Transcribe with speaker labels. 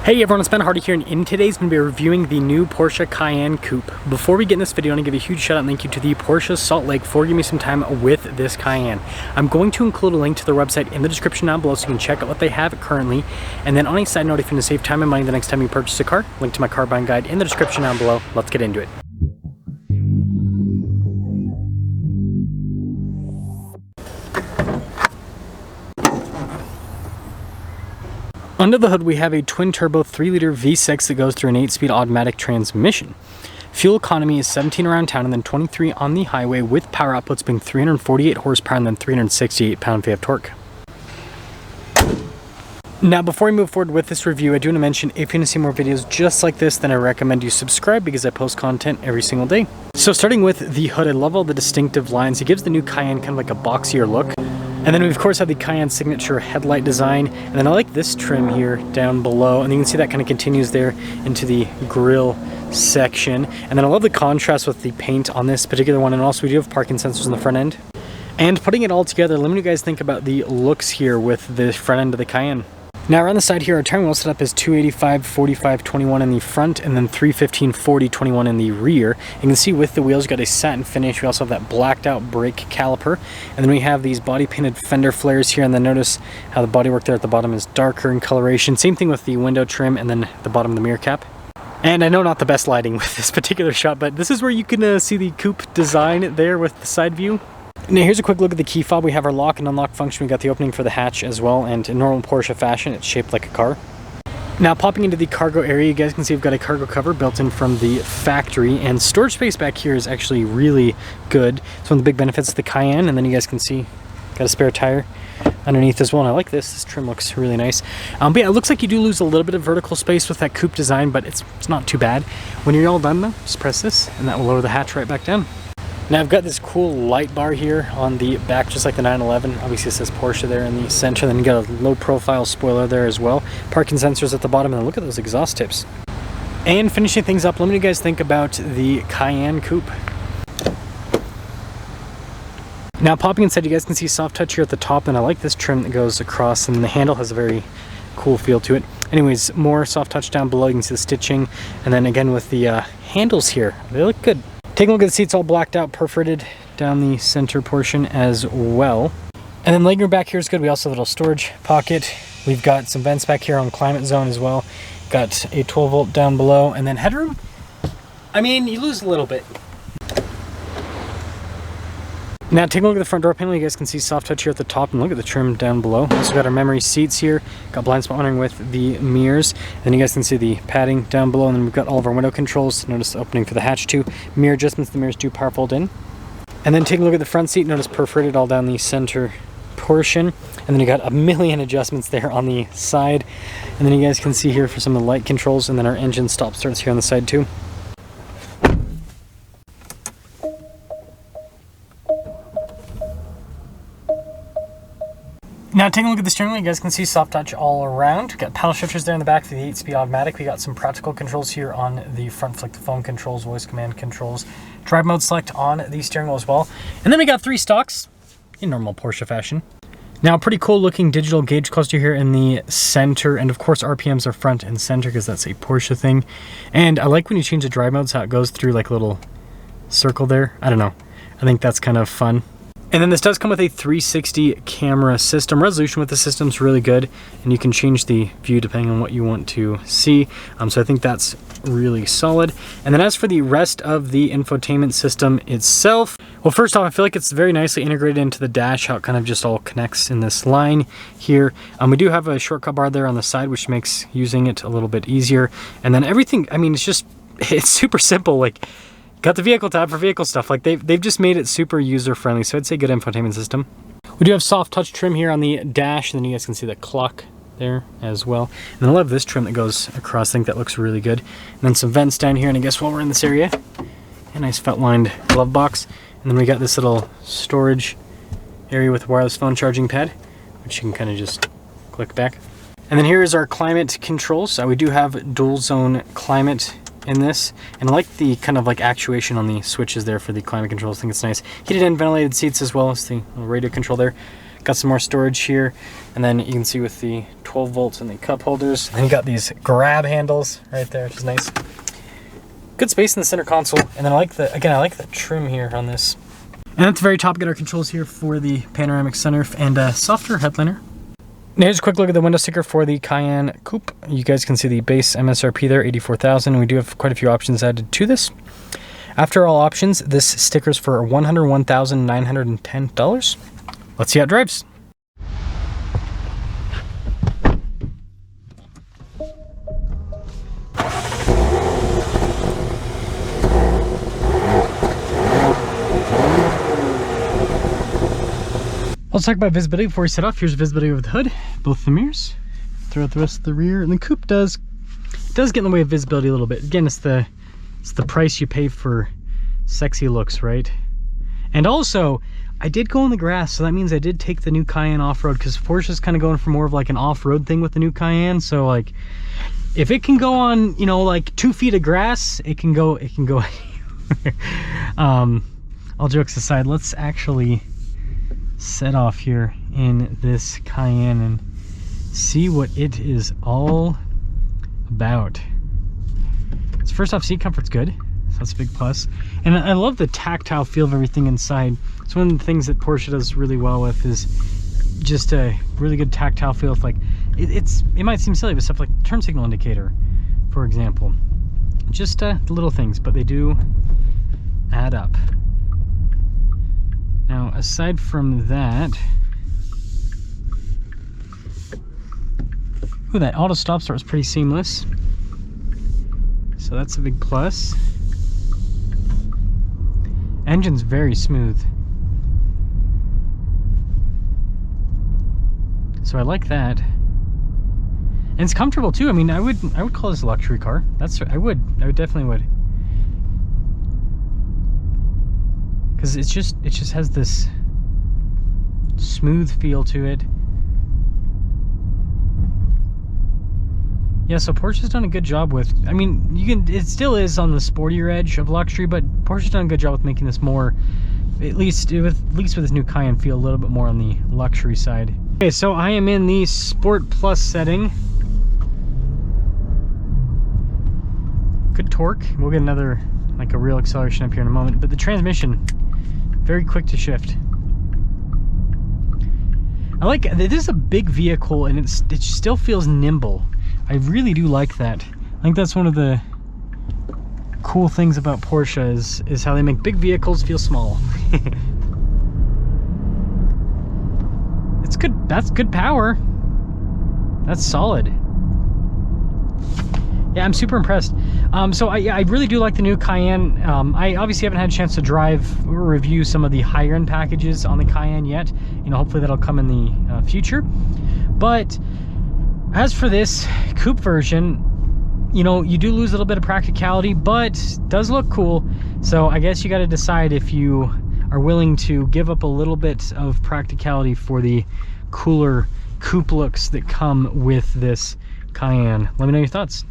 Speaker 1: Hey everyone, it's Ben Hardy here, and in today's going to be reviewing the new Porsche Cayenne Coupe. Before we get in this video, I want to give a huge shout out and thank you to the Porsche Salt Lake for giving me some time with this Cayenne. I'm going to include a link to their website in the description down below so you can check out what they have currently. And then on a side note, if you want to save time and money the next time you purchase a car, link to my car buying guide in the description down below. Let's get into it. Under the hood, we have a twin-turbo 3-liter V6 that goes through an 8-speed automatic transmission. Fuel economy is 17 around town and then 23 on the highway, with power outputs being 348 horsepower and then 368 pound-feet of torque. Now, before we move forward with this review, I do want to mention if you want to see more videos just like this, then I recommend you subscribe because I post content every single day. So starting with the hood, I love all the distinctive lines. It gives the new Cayenne kind of like a boxier look. And then we of course have the Cayenne signature headlight design, and then I like this trim here down below, and you can see that kind of continues there into the grille section. And then I love the contrast with the paint on this particular one, and also we do have parking sensors on the front end. And putting it all together, let me know what you guys think about the looks here with the front end of the Cayenne. Now around the side here, our turn wheel setup is 285, 45, 21 in the front, and then 315, 40, 21 in the rear. You can see with the wheels, got a satin finish. We also have that blacked out brake caliper. And then we have these body painted fender flares here, and then notice how the bodywork there at the bottom is darker in coloration. Same thing with the window trim and then the bottom of the mirror cap. And I know not the best lighting with this particular shot, but this is where you can see the coupe design there with the side view. Now here's a quick look at the key fob. We have our lock and unlock function. We got the opening for the hatch as well, and in normal Porsche fashion, it's shaped like a car. Now popping into the cargo area, you guys can see we've got a cargo cover built in from the factory, and storage space back here is actually really good. It's one of the big benefits of the Cayenne. And then you guys can see got a spare tire underneath as well, and I like this trim looks really nice. But yeah, it looks like you do lose a little bit of vertical space with that coupe design, but it's not too bad. When you're all done though, just press this and that will lower the hatch right back down. Now I've got this cool light bar here on the back, just like the 911. Obviously it says Porsche there in the center. Then you got a low profile spoiler there as well. Parking sensors at the bottom, and then look at those exhaust tips. And finishing things up, let me know what you guys think about the Cayenne Coupe. Now popping inside, you guys can see soft touch here at the top, and I like this trim that goes across, and the handle has a very cool feel to it. Anyways, more soft touch down below. You can see the stitching, and then again with the handles here, they look good. Taking a look at the seats, all blacked out, perforated down the center portion as well. And then legroom back here is good. We also have a little storage pocket. We've got some vents back here on climate zone as well. Got a 12 volt down below, and then headroom. I mean, you lose a little bit. Now taking a look at the front door panel, you guys can see soft touch here at the top, and look at the trim down below. Also got our memory seats here, got blind spot monitoring with the mirrors. Then you guys can see the padding down below, and then we've got all of our window controls. Notice the opening for the hatch too. Mirror adjustments, the mirrors do power fold in. And then taking a look at the front seat, notice perforated all down the center portion. And then you got a million adjustments there on the side. And then you guys can see here for some of the light controls, and then our engine stop starts here on the side too. Now taking a look at the steering wheel, you guys can see soft touch all around. Got paddle shifters there in the back for the 8-speed automatic. We got some practical controls here on the front, like the phone controls, voice command controls, drive mode select on the steering wheel as well. And then we got 3 stalks in normal Porsche fashion. Now pretty cool looking digital gauge cluster here in the center, and of course RPMs are front and center because that's a Porsche thing. And I like when you change the drive modes how it goes through like a little circle there. I don't know, I think that's kind of fun. And then this does come with a 360 camera system. Resolution with the system's really good, and you can change the view depending on what you want to see. So I think that's really solid. And then as for the rest of the infotainment system itself, well, first off, I feel like it's very nicely integrated into the dash, how it kind of just all connects in this line here. We do have a shortcut bar there on the side, which makes using it a little bit easier. And then everything, I mean, it's super simple. Like, got the vehicle tab for vehicle stuff. Like they've just made it super user friendly. So I'd say good infotainment system. We do have soft touch trim here on the dash, and then you guys can see the clock there as well. And I love this trim that goes across. I think that looks really good. And then some vents down here, and I guess while we're in this area, a nice felt lined glove box. And then we got this little storage area with a wireless phone charging pad, which you can kind of just click back. And then here is our climate controls. So we do have dual zone climate in this, and I like the kind of like actuation on the switches there for the climate controls. I think it's nice. Heated and ventilated seats as well as the little radio control there. Got some more storage here, and then you can see with the 12 volts and the cup holders. And then you got these grab handles right there, which is nice. Good space in the center console, and then I like the trim here on this. And at the very top, get our controls here for the panoramic sunroof and a softer headliner. Now here's a quick look at the window sticker for the Cayenne Coupe. You guys can see the base MSRP there, $84,000. We do have quite a few options added to this. After all options, this sticker's for $101,910. Let's see how it drives. Let's talk about visibility before we set off. Here's visibility over the hood, both the mirrors, throughout the rest of the rear, and the coupe does get in the way of visibility a little bit. Again, it's the price you pay for sexy looks, right? And also, I did go on the grass, so that means I did take the new Cayenne off-road, because Porsche's kind of going for more of like an off-road thing with the new Cayenne. So like, if it can go on, you know, like 2 feet of grass, it can go anywhere. All jokes aside, let's actually set off here in this Cayenne and see what it is all about. So first off, seat comfort's good, so that's a big plus. And I love the tactile feel of everything inside. It's one of the things that Porsche does really well with, is just a really good tactile feel. With like it might seem silly, but stuff like turn signal indicator, for example. Just the little things, but they do add up. Now, aside from that, ooh, that auto stop start was pretty seamless, so that's a big plus. Engine's very smooth, so I like that, and it's comfortable too. I mean, I would call this a luxury car. I would definitely would. Because it just has this smooth feel to it. Yeah, so Porsche's done a good job with, I mean, it still is on the sportier edge of luxury, but Porsche's done a good job with making this more, at least with this new Cayenne, feel a little bit more on the luxury side. Okay, so I am in the Sport Plus setting. Good torque. We'll get another, like a real acceleration up here in a moment, but the transmission, very quick to shift. I like, this is a big vehicle and it still feels nimble. I really do like that. I think that's one of the cool things about Porsche is how they make big vehicles feel small. It's good. That's good power. That's solid. Yeah, I'm super impressed. So I really do like the new Cayenne. I obviously haven't had a chance to drive or review some of the higher end packages on the Cayenne yet. You know, hopefully that'll come in the future. But as for this coupe version, you know, you do lose a little bit of practicality, but it does look cool. So I guess you got to decide if you are willing to give up a little bit of practicality for the cooler coupe looks that come with this Cayenne. Let me know your thoughts.